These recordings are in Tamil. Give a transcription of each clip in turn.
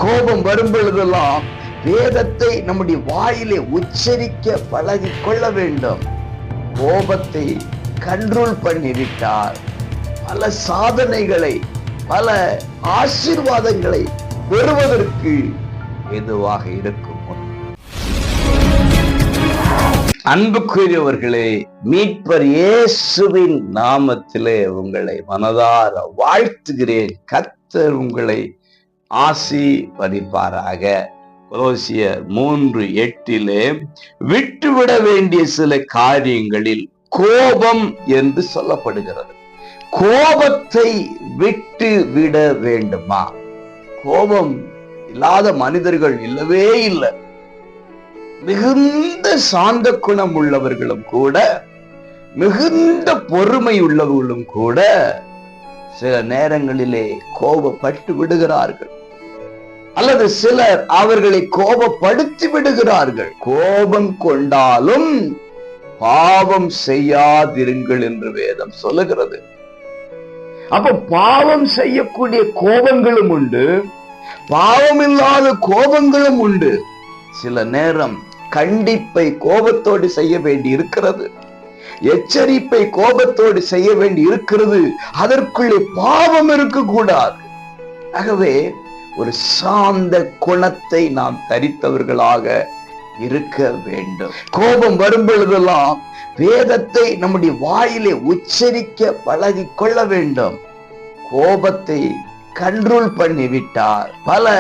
கோபம் வரும் பொழுதெல்லாம் வேதத்தை நம்முடைய வாயிலே உச்சரிக்க பழகி கொள்ள வேண்டும். கோபத்தை கண்ட்ரோல் பண்ணிவிட்டால் பல சாதனைகளை, பல ஆசீர்வாதங்களை பெறுவதற்கு ஏதுவாக இருக்கும். அன்புக்குரியவர்களே, மீட்பர் இயேசுவின் நாமத்திலே உங்களை மனதார வாழ்த்துகிறேன். கர்த்தர் உங்களை ஆசீர்வதிப்பாராக. கொலோசியர் 3:8 விட்டுவிட வேண்டிய சில காரியங்களில் கோபம் என்று சொல்லப்படுகிறது. கோபத்தை விட்டு விட வேண்டுமா? கோபம் இல்லாத மனிதர்கள் இல்லவே இல்லை. மிகுந்த சாந்த குணம் உள்ளவர்களும் கூட, மிகுந்த பொறுமை உள்ளவர்களும் கூட சில நேரங்களிலே கோபப்பட்டு விடுகிறார்கள், அல்லது சிலர் அவர்களை கோபப்படுத்தி விடுகிறார்கள். கோபம் கொண்டாலும் பாவம் செய்யாதிருங்கள் என்று வேதம் சொல்லுகிறது. அப்ப பாவம் செய்யக்கூடிய கோபங்களும் உண்டு, பாவம் இல்லாத கோபங்களும் உண்டு. சில நேரம் கண்டிப்பை கோபத்தோடு செய்ய வேண்டி இருக்கிறது, எச்சரிப்பை கோபத்தோடு செய்ய வேண்டி இருக்கிறது. அதற்குள்ளே பாவம் இருக்கக்கூடாது. ஆகவே ஒரு சாந்த குணத்தை நாம் தரித்தவர்களாக இருக்க வேண்டும். கோபம் வரும் பொழுதெல்லாம் வேதத்தை நம்முடைய வாயிலே உச்சரிக்க பழகி கொள்ள வேண்டும். கோபத்தை கண்ட்ரோல் பண்ணிவிட்டால் பல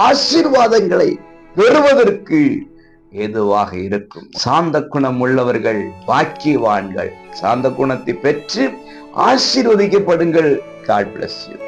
ஆசீர்வாதங்களை பெறுவதற்கு ஏதுவாக இருக்கும். சாந்த குணம் உள்ளவர்கள் பாக்கியவான்கள். சாந்த குணத்தை பெற்று ஆசீர்வதிக்கப்படுங்கள். God bless you.